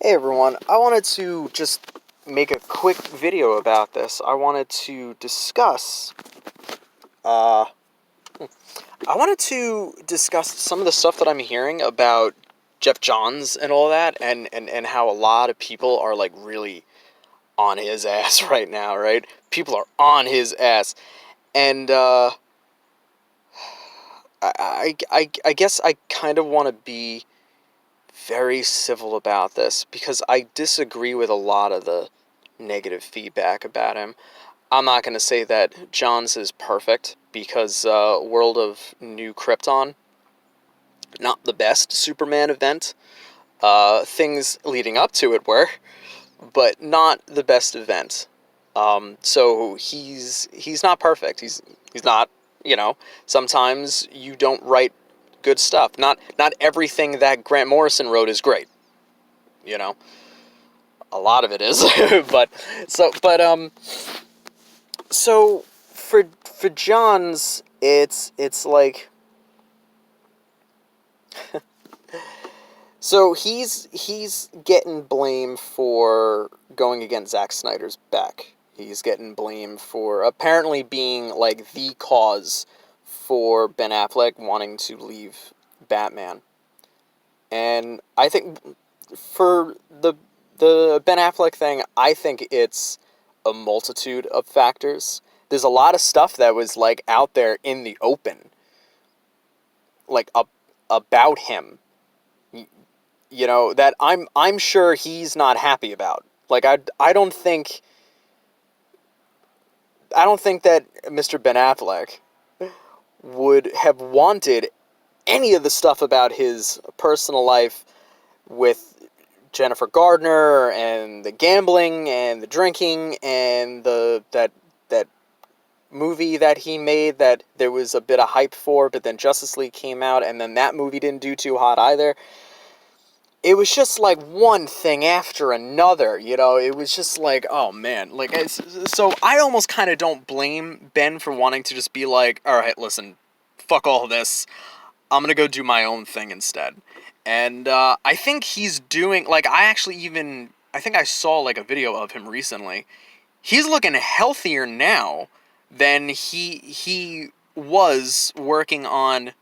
Hey everyone, I wanted to just make a quick video about this. I wanted to discuss, I wanted to discuss some of the stuff that I'm hearing about Geoff Johns and all that, and how a lot of people are, like, really on his ass right now, right? People are on his ass, and, I guess I kind of want to be very civil about this, because I disagree with a lot of the negative feedback about him. I'm not going to say that Johns is perfect, because World of New Krypton, not the best Superman event. Things leading up to it were, but not the best event. So he's not perfect. He's not, sometimes you don't write good stuff. Not everything that Grant Morrison wrote is great. A lot of it is. So for Johns, it's like, so he's getting blamed for going against Zack Snyder's back. He's getting blamed for apparently being, like, the cause for Ben Affleck wanting to leave Batman. And I think for the Ben Affleck thing, I think it's a multitude of factors. There's a lot of stuff that was, like, out there in the open, like, about him, that I'm sure he's not happy about. Like, I don't think that Mr. Ben Affleck would have wanted any of the stuff about his personal life with Jennifer Gardner and the gambling and the drinking and that movie that he made that there was a bit of hype for, but then Justice League came out and then that movie didn't do too hot either. It was just like one thing after another, it was just like, oh man, like, so I almost kind of don't blame Ben for wanting to just be like, all right, listen, fuck all of this, I'm gonna go do my own thing instead. And I think he's doing, like, I think I saw, like, a video of him recently. He's looking healthier now than he was working on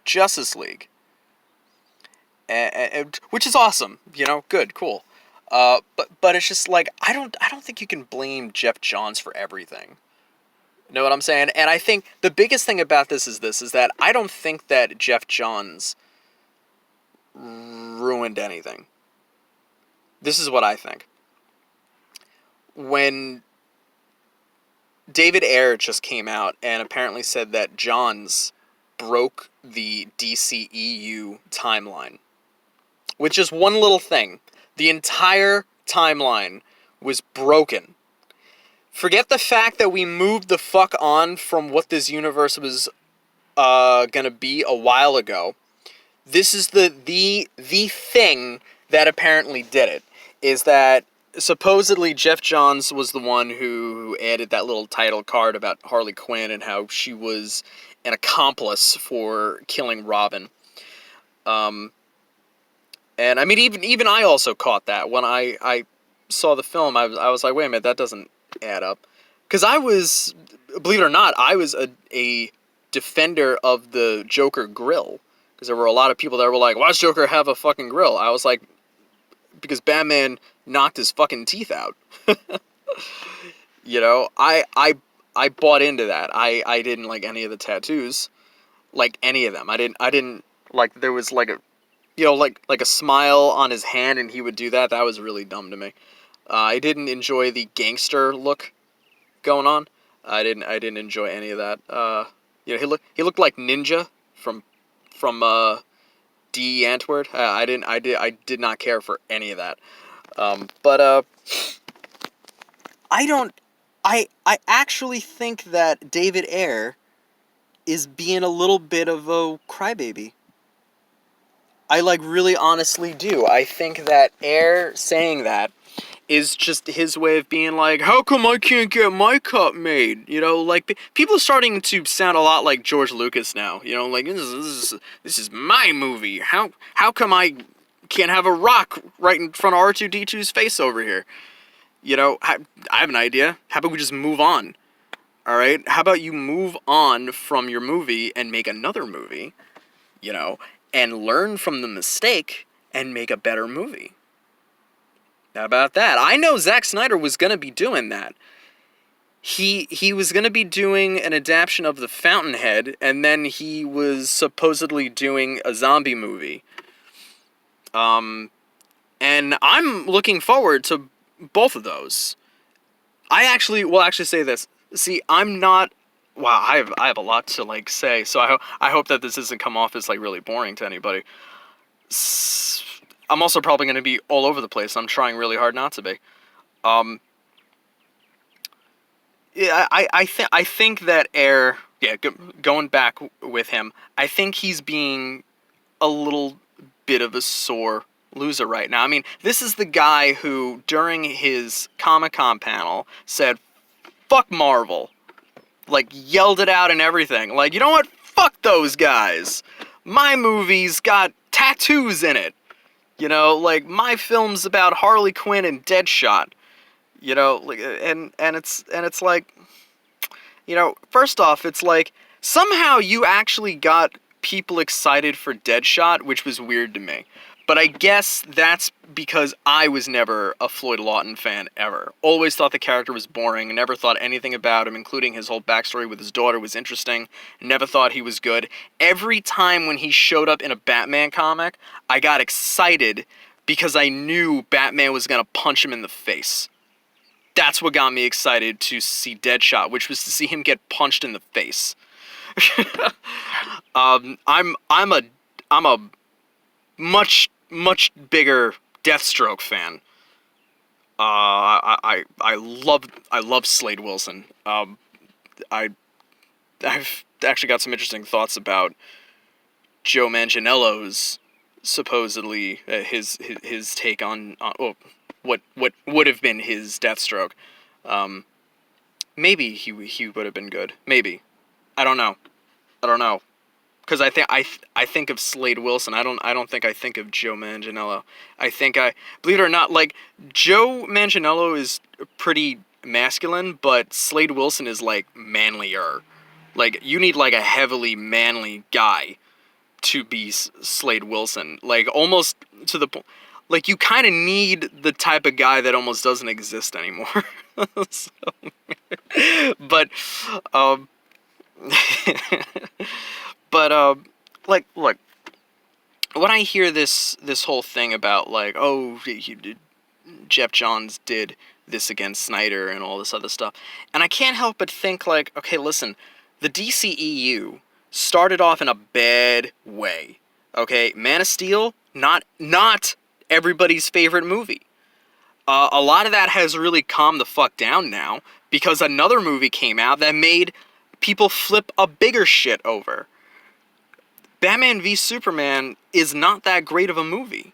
Justice League. Which is awesome, good, cool. But it's just like, I don't think you can blame Geoff Johns for everything. You know what I'm saying? And I think the biggest thing about this is that I don't think that Geoff Johns ruined anything. This is what I think. When David Ayer just came out and apparently said that Johns broke the DCEU timeline, with just one little thing, the entire timeline was broken. Forget the fact that we moved the fuck on from what this universe was gonna be a while ago. This is the thing that apparently did it, is that supposedly Geoff Johns was the one who added that little title card about Harley Quinn and how she was an accomplice for killing Robin. And I mean, even I also caught that when I saw the film. I was like, wait a minute, that doesn't add up. Because I was, believe it or not, I was a defender of the Joker grill. Because there were a lot of people that were like, why does Joker have a fucking grill? I was like, because Batman knocked his fucking teeth out. I bought into that. I didn't like any of the tattoos. Like, any of them. I didn't like, there was like a, like a smile on his hand and he would do that. That was really dumb to me. I didn't enjoy the gangster look going on. I didn't enjoy any of that. He looked like Ninja from D. Antwoord. I did not care for any of that. I actually think that David Ayer is being a little bit of a crybaby. I, like, really honestly do. I think that Ayer saying that is just his way of being like, how come I can't get my cut made? Like, people are starting to sound a lot like George Lucas now. Like, this is my movie. How come I can't have a rock right in front of R2-D2's face over here. You know, I have an idea. How about we just move on? All right? How about you move on from your movie and make another movie, you know, and learn from the mistake and make a better movie? How about that? I know Zack Snyder was going to be doing that. He was going to be doing an adaptation of The Fountainhead, and then he was supposedly doing a zombie movie. And I'm looking forward to both of those. I will actually say this. See, I'm not... Wow, I have a lot to, like, say, so I hope that this doesn't come off as, like, really boring to anybody. I'm also probably going to be all over the place. I'm trying really hard not to be. Yeah, I think that Air... Yeah, going back with him, I think he's being a little bit of a sore loser right now. I mean, this is the guy who, during his Comic-Con panel, said, fuck Marvel. Like, yelled it out and everything. Like, you know what? Fuck those guys. My movie's got tattoos in it. You know, like, my film's about Harley Quinn and Deadshot. You know, like, and it's like, you know, first off, it's like, somehow you actually got people excited for Deadshot, which was weird to me. But I guess that's because I was never a Floyd Lawton fan, ever. Always thought the character was boring, never thought anything about him, including his whole backstory with his daughter, was interesting. Never thought he was good. Every time when he showed up in a Batman comic, I got excited because I knew Batman was going to punch him in the face. That's what got me excited to see Deadshot, which was to see him get punched in the face. I'm a much bigger Deathstroke fan. I love Slade Wilson. I've actually got some interesting thoughts about Joe Manganiello's supposedly his take on what would have been his Deathstroke. Maybe he would have been good. Maybe. I don't know. Because I think of Slade Wilson. I don't think I think of Joe Manganiello. Believe it or not, like, Joe Manganiello is pretty masculine, but Slade Wilson is, like, manlier. Like, you need, like, a heavily manly guy to be Slade Wilson. Like, almost to the point, like, you kind of need the type of guy that almost doesn't exist anymore. Like, look, when I hear this whole thing about, like, oh, Geoff Johns did this against Snyder and all this other stuff, and I can't help but think, like, okay, listen, the DCEU started off in a bad way, okay? Man of Steel, not everybody's favorite movie. A lot of that has really calmed the fuck down now, because another movie came out that made people flip a bigger shit over. Batman v Superman is not that great of a movie.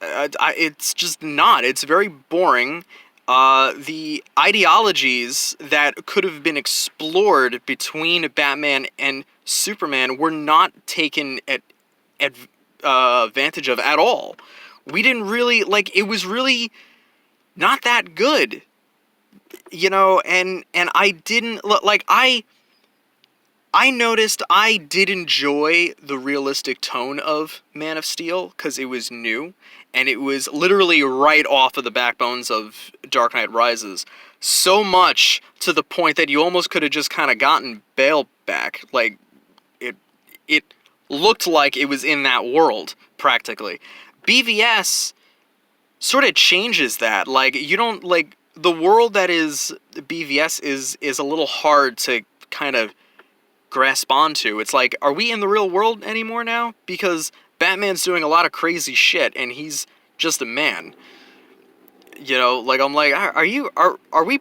It's just not. It's very boring. The ideologies that could have been explored between Batman and Superman were not taken advantage of at all. We didn't really, like, it was really not that good. You know, and I didn't, like, I noticed I did enjoy the realistic tone of Man of Steel, because it was new, and it was literally right off of the backbones of Dark Knight Rises, so much to the point that you almost could have just kind of gotten Bale back. Like, it looked like it was in that world, practically. BVS sort of changes that. Like, you don't, like, the world that is BVS is a little hard to kind of grasp onto. It's like, are we in the real world anymore now? Because Batman's doing a lot of crazy shit, and he's just a man. You know, like, I'm like, are we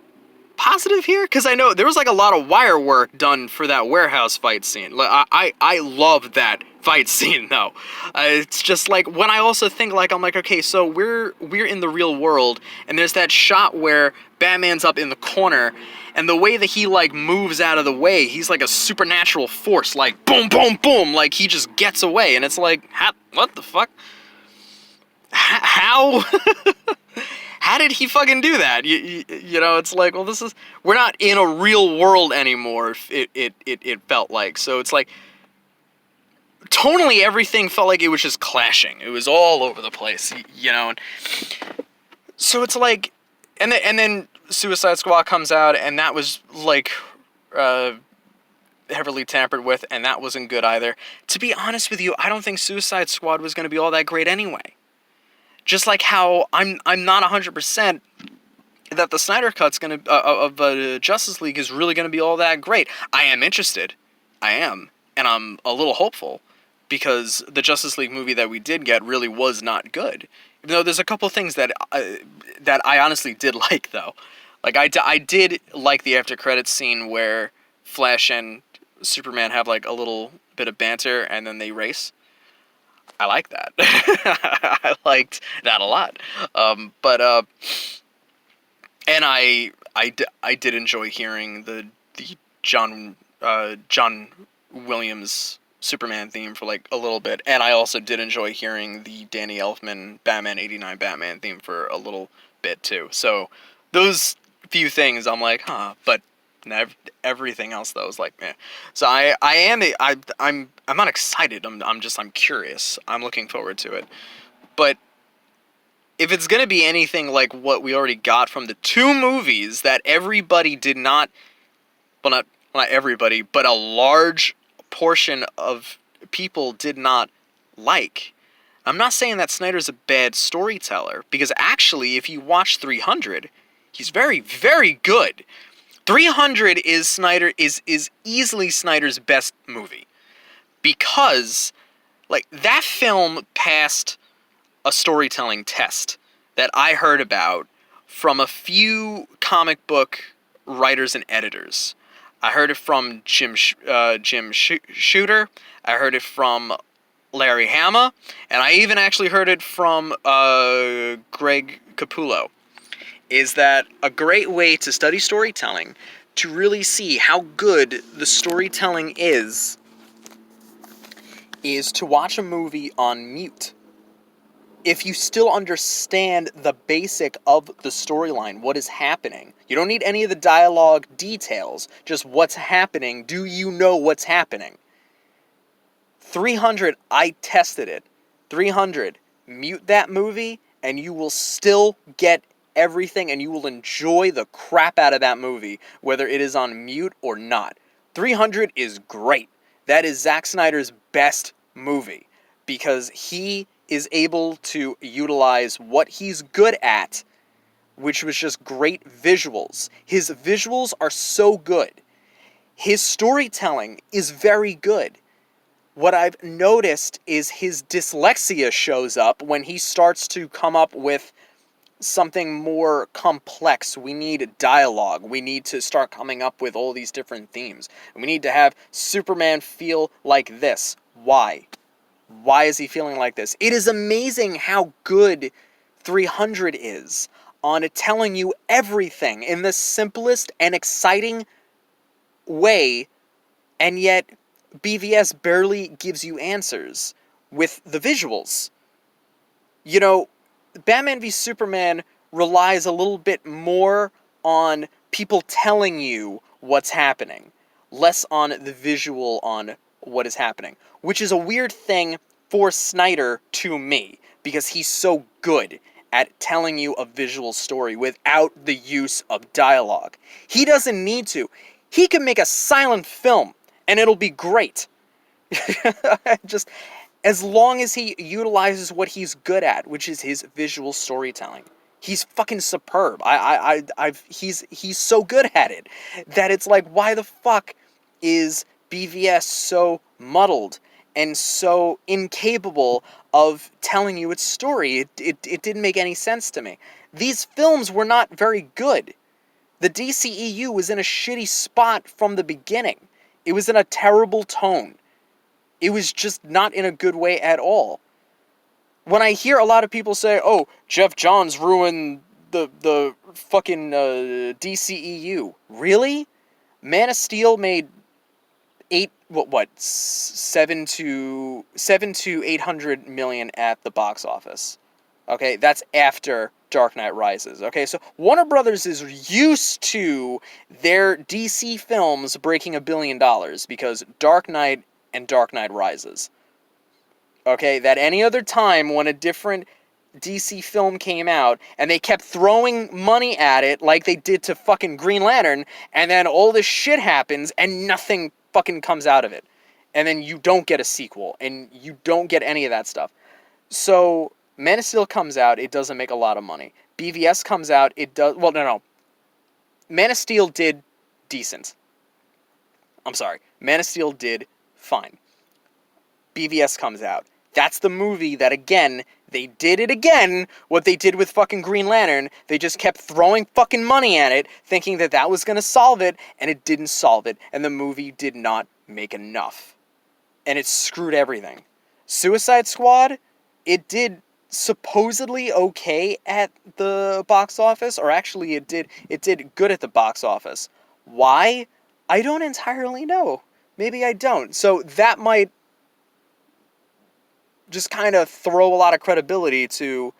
positive here? Because I know there was, like, a lot of wire work done for that warehouse fight scene. Like, I love that fight scene, though. It's just like, when I also think, like, I'm like, okay, so we're in the real world, and there's that shot where Batman's up in the corner, and the way that he, like, moves out of the way, he's like a supernatural force, like, boom, boom, boom, like, he just gets away, and it's like, what the fuck? how how did he fucking do that? You know, it's like, well, we're not in a real world anymore. It felt like, so it's like tonally everything felt like it was just clashing. It was all over the place, you know. And so it's like, and then Suicide Squad comes out, and that was like heavily tampered with, and that wasn't good either. To be honest with you, I don't think Suicide Squad was going to be all that great anyway. Just like how I'm not 100% that the Snyder Cut's gonna of Justice League is really gonna be all that great. I am interested, I am, and I'm a little hopeful, because the Justice League movie that we did get really was not good. Even though there's a couple things that I honestly did like, though. Like I did like the after credits scene where Flash and Superman have like a little bit of banter and then they race. I like that. I liked that a lot. And I did enjoy hearing the John Williams Superman theme for like a little bit, and I also did enjoy hearing the Danny Elfman Batman '89 Batman theme for a little bit too. So those few things I'm like, huh, but everything else though is like, eh. So I'm not excited. I'm curious. I'm looking forward to it. But if it's gonna be anything like what we already got from the two movies that everybody did not, well, not everybody, but a large portion of people did not like. I'm not saying that Snyder's a bad storyteller, because actually, if you watch 300, he's very, very good. 300 is easily Snyder's best movie, because like that film passed a storytelling test that I heard about from a few comic book writers and editors. I heard it from Jim Shooter. I heard it from Larry Hama, and I even actually heard it from Greg Capullo. Is that a great way to study storytelling, to really see how good the storytelling is to watch a movie on mute. If you still understand the basic of the storyline, what is happening. You don't need any of the dialogue details, just what's happening. Do you know what's happening? 300, I tested it. 300, mute that movie, and you will still get everything, and you will enjoy the crap out of that movie, whether it is on mute or not. 300 is great. That is Zack Snyder's best movie, because he is able to utilize what he's good at, which was just great visuals. His visuals are so good. His storytelling is very good. What I've noticed is his dyslexia shows up when he starts to come up with something more complex. We need dialogue. We need to start coming up with all these different themes. We need to have Superman feel like this. Why? Why is he feeling like this? It is amazing how good 300 is on telling you everything in the simplest and exciting way, and yet BVS barely gives you answers with the visuals. You know, Batman v Superman relies a little bit more on people telling you what's happening, less on the visual on what is happening, which is a weird thing for Snyder to me, because he's so good at telling you a visual story without the use of dialogue. He doesn't need to. He can make a silent film and it'll be great. Just as long as he utilizes what he's good at, which is his visual storytelling. He's fucking superb. He's so good at it that it's like, why the fuck is BVS so muddled and so incapable of telling you its story? It didn't make any sense to me. These films were not very good. The DCEU was in a shitty spot from the beginning. It was in a terrible tone. It was just not in a good way at all. When I hear a lot of people say, oh, Geoff Johns ruined the fucking DCEU. Really? Man of Steel made 7 to 800 million at the box office. Okay, that's after Dark Knight Rises. Okay, so Warner Brothers is used to their DC films breaking $1 billion because Dark Knight and Dark Knight Rises. Okay, that any other time when a different DC film came out and they kept throwing money at it like they did to fucking Green Lantern, and then all this shit happens and nothing fucking comes out of it. And then you don't get a sequel and you don't get any of that stuff. So Man of Steel comes out, it doesn't make a lot of money. BVS comes out, it does... Well, no. Man of Steel did decent. I'm sorry. Man of Steel did fine. BVS comes out. That's the movie that, again, they did it again, what they did with fucking Green Lantern. They just kept throwing fucking money at it, thinking that that was going to solve it, and it didn't solve it, and the movie did not make enough. And it screwed everything. Suicide Squad, it did supposedly okay at the box office, or actually it did good at the box office. Why? I don't entirely know. Maybe I don't. So that might just kind of throw a lot of credibility to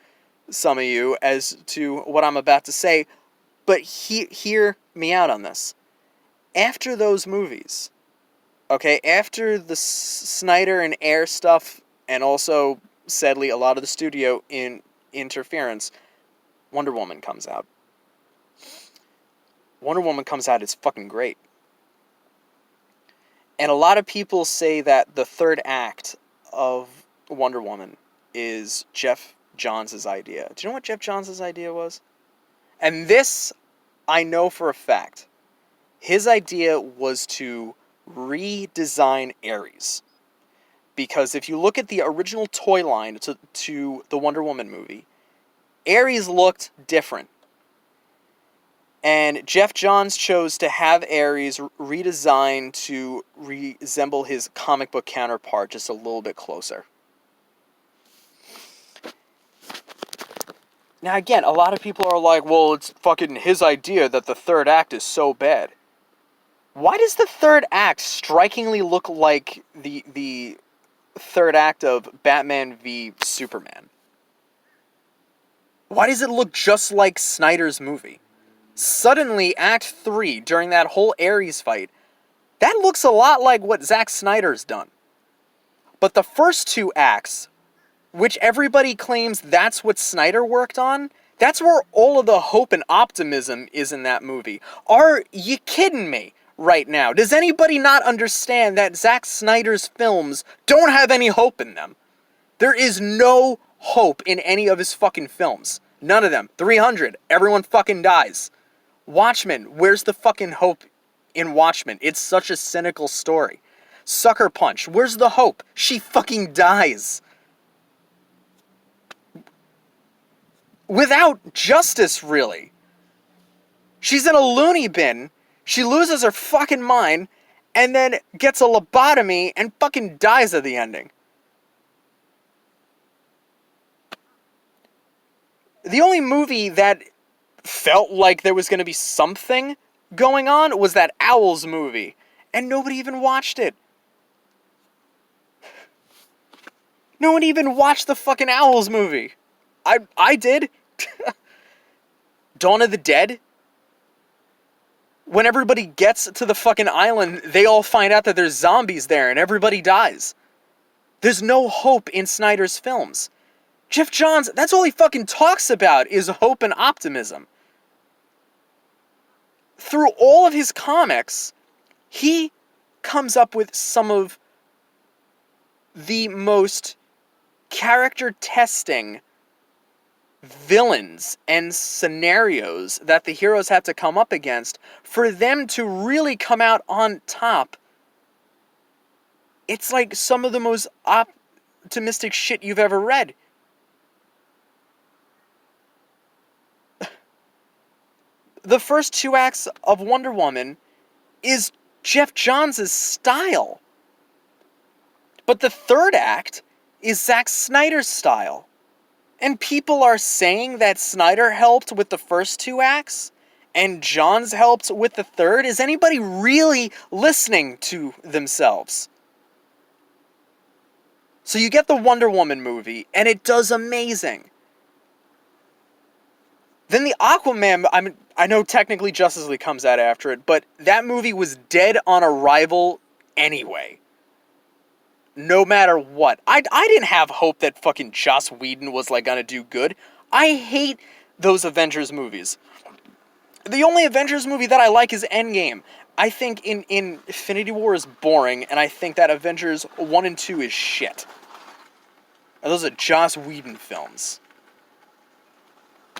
some of you as to what I'm about to say, but hear me out on this. After those movies, okay, after the Snyder and Ayer stuff, and also, sadly, a lot of the studio interference, Wonder Woman comes out. Wonder Woman comes out, it's fucking great. And a lot of people say that the third act of Wonder Woman is Geoff Johns' idea. Do you know what Geoff Johns' idea was? And this, I know for a fact. His idea was to redesign Ares. Because if you look at the original toy line to the Wonder Woman movie, Ares looked different. And Geoff Johns chose to have Ares redesigned to resemble his comic book counterpart just a little bit closer. Now again, a lot of people are like, well, it's fucking his idea that the third act is so bad. Why does the third act strikingly look like the third act of Batman v Superman? Why does it look just like Snyder's movie? Suddenly, Act 3, during that whole Ares fight, that looks a lot like what Zack Snyder's done. But the first two acts, which everybody claims that's what Snyder worked on, that's where all of the hope and optimism is in that movie. Are you kidding me right now? Does anybody not understand that Zack Snyder's films don't have any hope in them? There is no hope in any of his fucking films. None of them. 300. Everyone fucking dies. Watchmen. Where's the fucking hope in Watchmen? It's such a cynical story. Sucker Punch. Where's the hope? She fucking dies. Without justice, really. She's in a loony bin. She loses her fucking mind and then gets a lobotomy and fucking dies at the ending. The only movie that felt like there was going to be something going on was that Owls movie. And nobody even watched it. No one even watched the fucking Owls movie. I did. Dawn of the Dead. When everybody gets to the fucking island, they all find out that there's zombies there and everybody dies. There's no hope in Snyder's films. Geoff Johns, that's all he fucking talks about is hope and optimism. Through all of his comics, he comes up with some of the most character-testing villains and scenarios that the heroes have to come up against for them to really come out on top. It's like some of the most optimistic shit you've ever read. The first two acts of Wonder Woman is Geoff Johns' style. But the third act is Zack Snyder's style. And people are saying that Snyder helped with the first two acts and Johns helped with the third. Is anybody really listening to themselves? So you get the Wonder Woman movie, and it does amazing. Then the Aquaman, I know technically Justice League comes out after it, but that movie was dead on arrival anyway. No matter what. I didn't have hope that fucking Joss Whedon was, like, gonna do good. I hate those Avengers movies. The only Avengers movie that I like is Endgame. I think in Infinity War is boring, and I think that Avengers 1 and 2 is shit. And those are Joss Whedon films.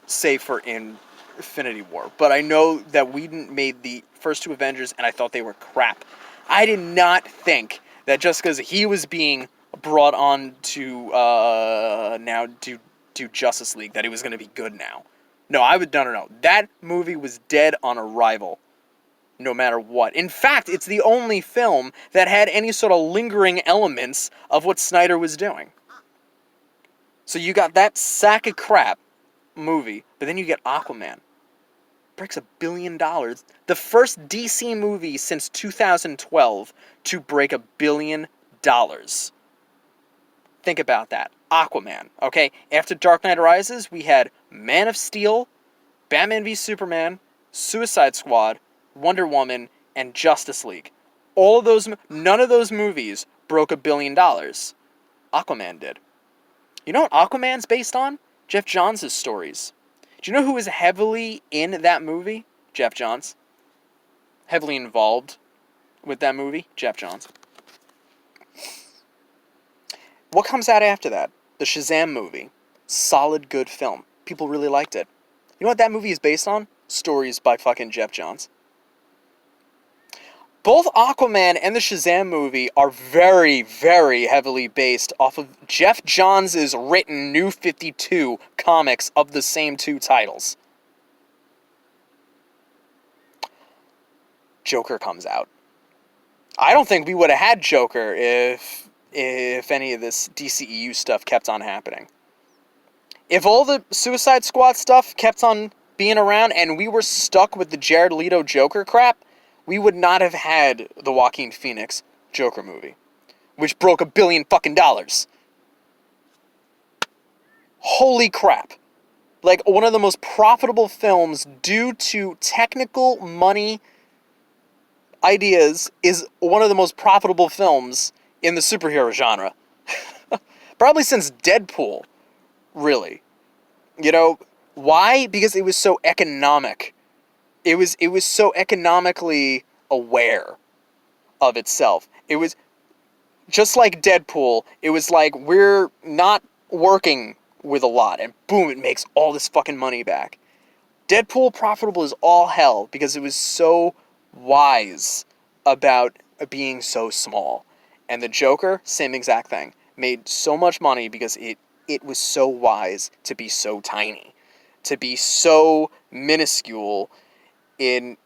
Save for Infinity War. But I know that Whedon made the first two Avengers, and I thought they were crap. I did not think that just because he was being brought on to now do Justice League, that he was going to be good now. No. That movie was dead on arrival, no matter what. In fact, it's the only film that had any sort of lingering elements of what Snyder was doing. So you got that sack of crap movie, but then you get Aquaman. Breaks $1 billion. The first DC movie since 2012 to break $1 billion. Think about that. Aquaman, okay? After Dark Knight Rises, we had Man of Steel, Batman v Superman, Suicide Squad, Wonder Woman, and Justice League. None of those movies broke $1 billion. Aquaman did. You know what Aquaman's based on? Geoff Johns' stories. Do you know who was heavily in that movie? Geoff Johns. Heavily involved with that movie? Geoff Johns. What comes out after that? The Shazam movie. Solid, good film. People really liked it. You know what that movie is based on? Stories by fucking Geoff Johns. Both Aquaman and the Shazam movie are very, very heavily based off of Geoff Johns' written New 52 comics of the same two titles. Joker comes out. I don't think we would have had Joker if any of this DCEU stuff kept on happening. If all the Suicide Squad stuff kept on being around and we were stuck with the Jared Leto Joker crap, we would not have had the Joaquin Phoenix Joker movie, which broke $1 billion fucking dollars. Holy crap. Like, one of the most profitable films due to technical money ideas is one of the most profitable films in the superhero genre. Probably since Deadpool, really. You know, why? Because it was so economic. It was so economically aware of itself. It was just like Deadpool. It was like, we're not working with a lot, and boom, it makes all this fucking money back. Deadpool profitable as all hell because it was so wise about being so small. And the Joker, same exact thing. Made so much money because it was so wise to be so tiny. To be so minuscule in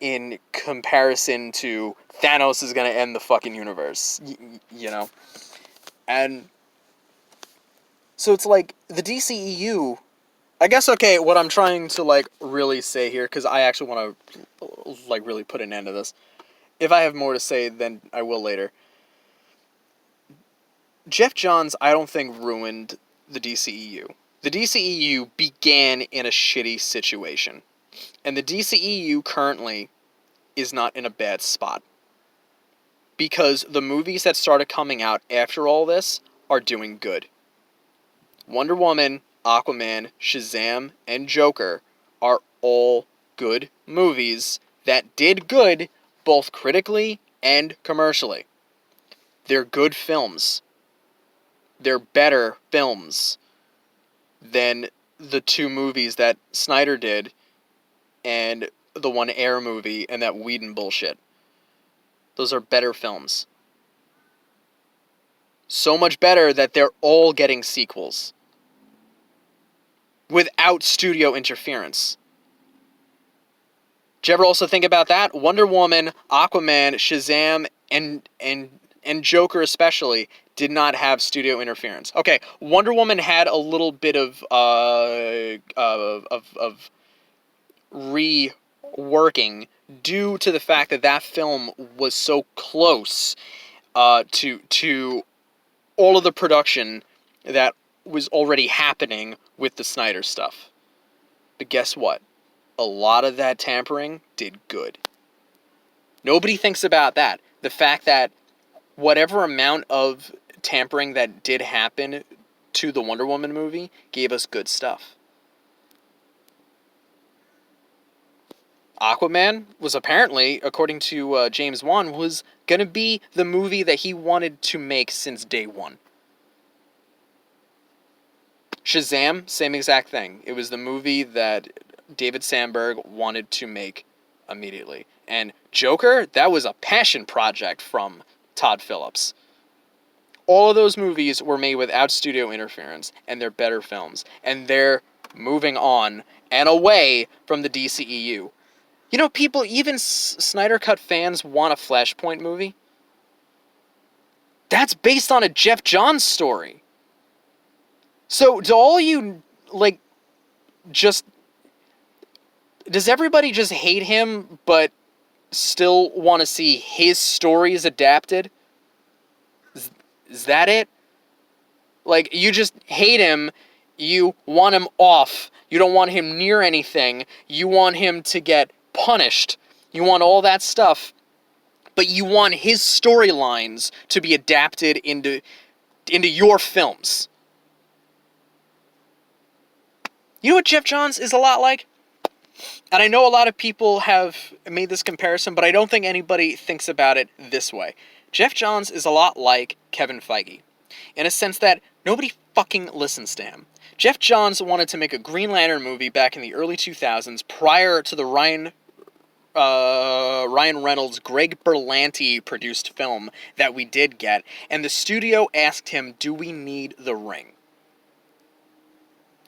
comparison to Thanos is going to end the fucking universe. You know? And so it's like, the DCEU, I guess, okay, what I'm trying to, like, really say here, because I actually want to, like, really put an end to this. If I have more to say, then I will later. Geoff Johns, I don't think, ruined the DCEU. The DCEU began in a shitty situation. And the DCEU currently is not in a bad spot. Because the movies that started coming out after all this are doing good. Wonder Woman, Aquaman, Shazam, and Joker are all good movies that did good both critically and commercially. They're good films. They're better films than the two movies that Snyder did and the one Air movie and that Whedon bullshit. Those are better films. So much better that they're all getting sequels. Without studio interference. Did you ever also think about that? Wonder Woman, Aquaman, Shazam, and Joker especially did not have studio interference. Okay, Wonder Woman had a little bit of reworking due to the fact that that film was so close to all of the production that was already happening with the Snyder stuff. But guess what? A lot of that tampering did good. Nobody thinks about that. The fact that whatever amount of tampering that did happen to the Wonder Woman movie gave us good stuff. Aquaman was apparently, according to James Wan, was going to be the movie that he wanted to make since day one. Shazam, same exact thing. It was the movie that David Sandberg wanted to make immediately. And Joker, that was a passion project from Todd Phillips. All of those movies were made without studio interference, and they're better films. And they're moving on and away from the DCEU. You know, people, even Snyder Cut fans want a Flashpoint movie. That's based on a Geoff Johns story. So, do all you, like, just... Does everybody just hate him, but still want to see his stories adapted? Is that it? Like, you just hate him, you want him off, you don't want him near anything, you want him to get punished, you want all that stuff, but you want his storylines to be adapted into your films. You know what Geoff Johns is a lot like? And I know a lot of people have made this comparison, but I don't think anybody thinks about it this way. Geoff Johns is a lot like Kevin Feige, in a sense that nobody fucking listens to him. Geoff Johns wanted to make a Green Lantern movie back in the early 2000s, prior to the Ryan Reynolds, Greg Berlanti produced film that we did get, and the studio asked him, do we need The Ring?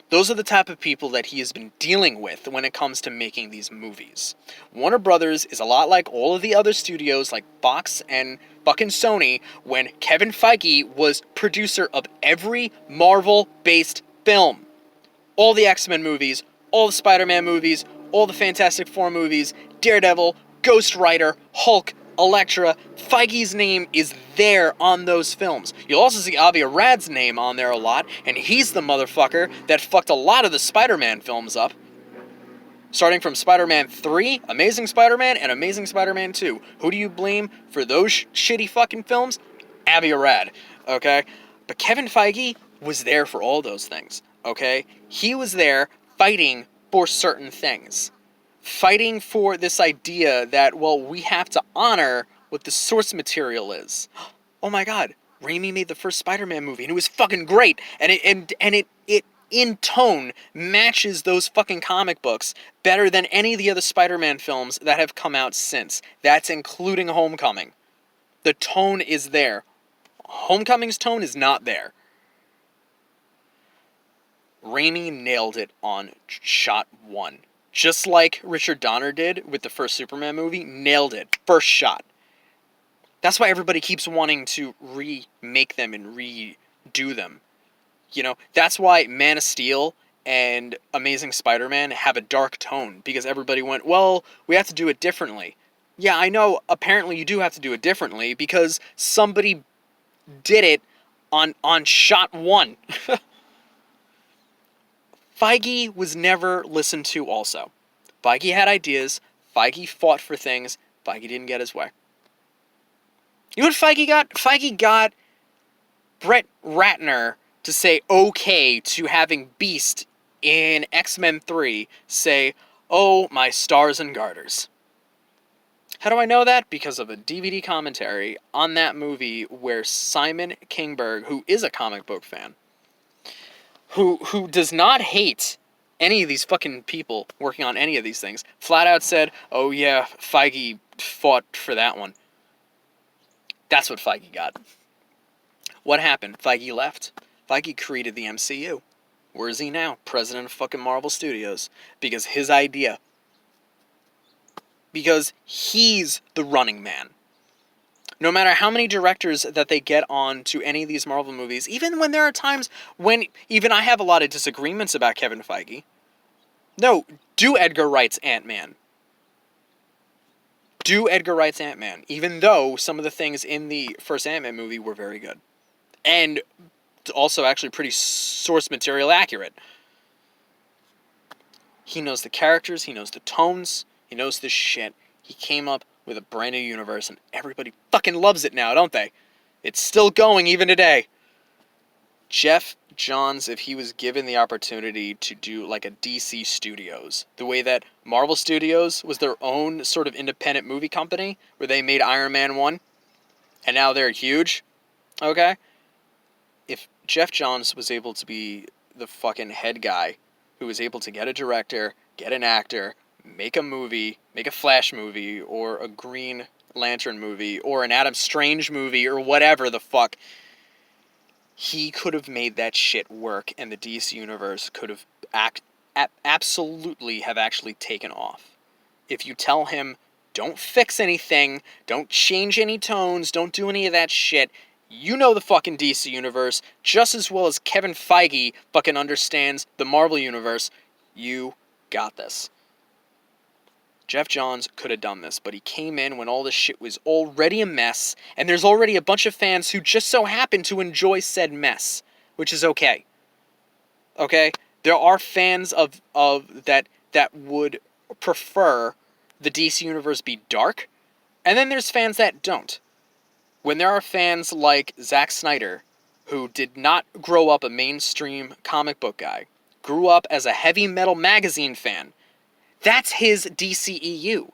Those are the type of people that he has been dealing with when it comes to making these movies. Warner Brothers is a lot like all of the other studios like Fox and fucking Sony when Kevin Feige was producer of every Marvel-based film. All the X-Men movies, all the Spider-Man movies, all the Fantastic Four movies, Daredevil, Ghost Rider, Hulk, Elektra. Feige's name is there on those films. You'll also see Avi Arad's name on there a lot, and he's the motherfucker that fucked a lot of the Spider-Man films up. Starting from Spider-Man 3, Amazing Spider-Man, and Amazing Spider-Man 2. Who do you blame for those shitty fucking films? Avi Arad, okay? But Kevin Feige was there for all those things, okay? He was there fighting for certain things. Fighting for this idea that, well, we have to honor what the source material is. Oh my god, Raimi made the first Spider-Man movie, and it was fucking great, and it in tone matches those fucking comic books better than any of the other Spider-Man films that have come out since. That's including Homecoming. The tone is there. Homecoming's tone is not there. Raimi nailed it on shot one. Just like Richard Donner did with the first Superman movie, nailed it. First shot. That's why everybody keeps wanting to remake them and redo them. You know, that's why Man of Steel and Amazing Spider-Man have a dark tone, because everybody went, well, we have to do it differently. Yeah, I know, apparently you do have to do it differently, because somebody did it on shot one. Feige was never listened to also. Feige had ideas, Feige fought for things, Feige didn't get his way. You know what Feige got? Feige got Brett Ratner to say okay to having Beast in X-Men 3 say, oh, my stars and garters. How do I know that? Because of a DVD commentary on that movie where Simon Kinberg, who is a comic book fan, who does not hate any of these fucking people working on any of these things, flat out said, oh yeah, Feige fought for that one. That's what Feige got. What happened? Feige left. Feige created the MCU. Where is he now? President of fucking Marvel Studios. Because his idea. Because he's the running man. No matter how many directors that they get on to any of these Marvel movies, even when there are times when even I have a lot of disagreements about Kevin Feige. No, do Edgar Wright's Ant-Man. Do Edgar Wright's Ant-Man, even though some of the things in the first Ant-Man movie were very good. And also actually pretty source material accurate. He knows the characters, he knows the tones, he knows this shit. He came up with a brand new universe, and everybody fucking loves it now, don't they? It's still going even today. Geoff Johns, if he was given the opportunity to do like a DC Studios, the way that Marvel Studios was their own sort of independent movie company, where they made Iron Man 1, and now they're huge, okay? If Geoff Johns was able to be the fucking head guy who was able to get a director, get an actor, make a movie, make a Flash movie, or a Green Lantern movie, or an Adam Strange movie, or whatever the fuck, he could have made that shit work, and the DC Universe could have absolutely have actually taken off. If you tell him, don't fix anything, don't change any tones, don't do any of that shit, you know the fucking DC Universe just as well as Kevin Feige fucking understands the Marvel Universe. You got this. Geoff Johns could have done this, but he came in when all this shit was already a mess, and there's already a bunch of fans who just so happen to enjoy said mess, which is okay. Okay? There are fans of that would prefer the DC Universe be dark, and then there's fans that don't. When there are fans like Zack Snyder, who did not grow up a mainstream comic book guy, grew up as a heavy metal magazine fan, that's his DCEU.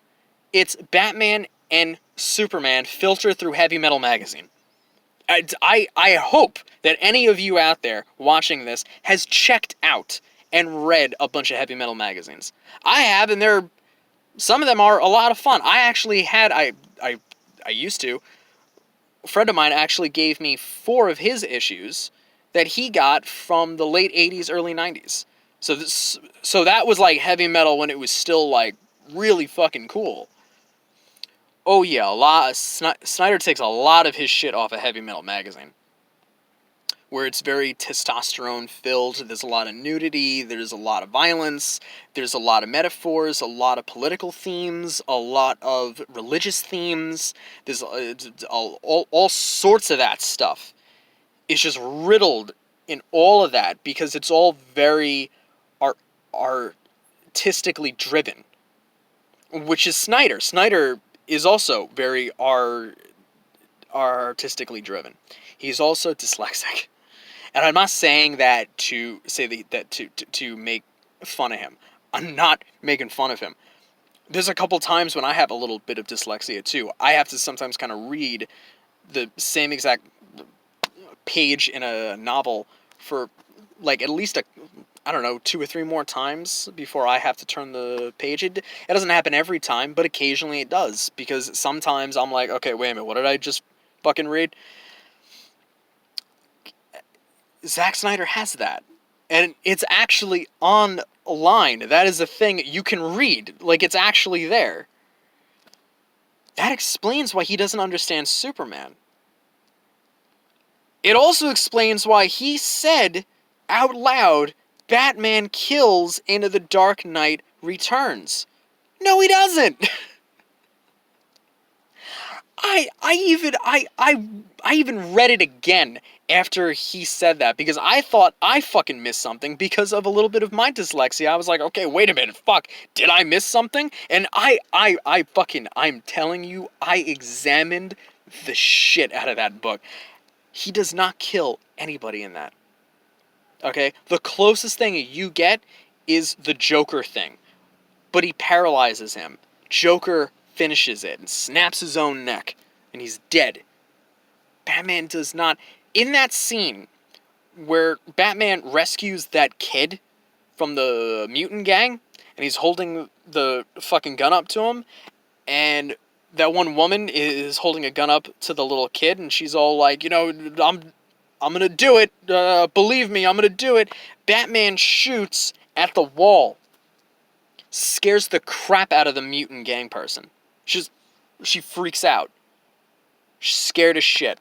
It's Batman and Superman filtered through Heavy Metal Magazine. I hope that any of you out there watching this has checked out and read a bunch of Heavy Metal magazines. I have, and some of them are a lot of fun. I actually had, I used to, a friend of mine actually gave me 4 of his issues that he got from the late 80s, early 90s. So that was like heavy metal when it was still like really fucking cool. Oh yeah, Snyder takes a lot of his shit off a Heavy Metal magazine, where it's very testosterone filled. There's a lot of nudity, there's a lot of violence, there's a lot of metaphors, a lot of political themes, a lot of religious themes. There's all sorts of that stuff. It's just riddled in all of that because it's all very artistically driven, which is Snyder. Snyder is also very artistically driven. He's also dyslexic, and I'm not saying that to say that to make fun of him. I'm not making fun of him. There's a couple times when I have a little bit of dyslexia too. I have to sometimes kind of read the same exact page in a novel for like at least 2 or 3 more times before I have to turn the page. It doesn't happen every time, but occasionally it does, because sometimes I'm like, okay, wait a minute, what did I just fucking read? Zack Snyder has that, and it's actually online. That is a thing you can read, like it's actually there. That explains why he doesn't understand Superman. It also explains why he said out loud, Batman kills in The Dark Knight Returns. No, he doesn't. I even read it again after he said that, because I thought I fucking missed something because of a little bit of my dyslexia. I was like, okay, wait a minute, fuck, did I miss something? And I'm telling you, I examined the shit out of that book. He does not kill anybody in that. Okay? The closest thing you get is the Joker thing. But he paralyzes him. Joker finishes it and snaps his own neck. And he's dead. Batman does not. In that scene where Batman rescues that kid from the mutant gang, and he's holding the fucking gun up to him, and that one woman is holding a gun up to the little kid, and she's all like, I'm gonna do it, believe me, I'm gonna do it. Batman shoots at the wall. Scares the crap out of the mutant gang person. She freaks out. She's scared as shit.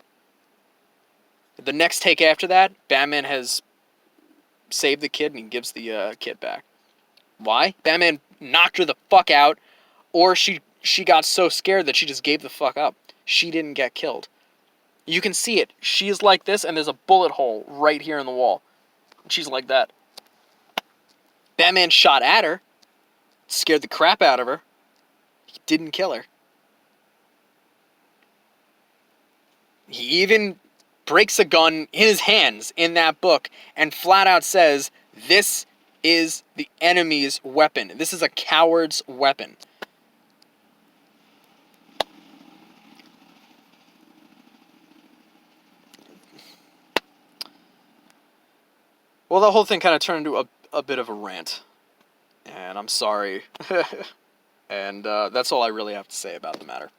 The next take after that, Batman has saved the kid and he gives the kid back. Why? Batman knocked her the fuck out, or she got so scared that she just gave the fuck up. She didn't get killed. You can see it. She's like this, and there's a bullet hole right here in the wall. She's like that. Batman shot at her, scared the crap out of her. He didn't kill her. He even breaks a gun in his hands in that book and flat out says, this is the enemy's weapon. This is a coward's weapon. Well, the whole thing kind of turned into a bit of a rant. And I'm sorry. And that's all I really have to say about the matter.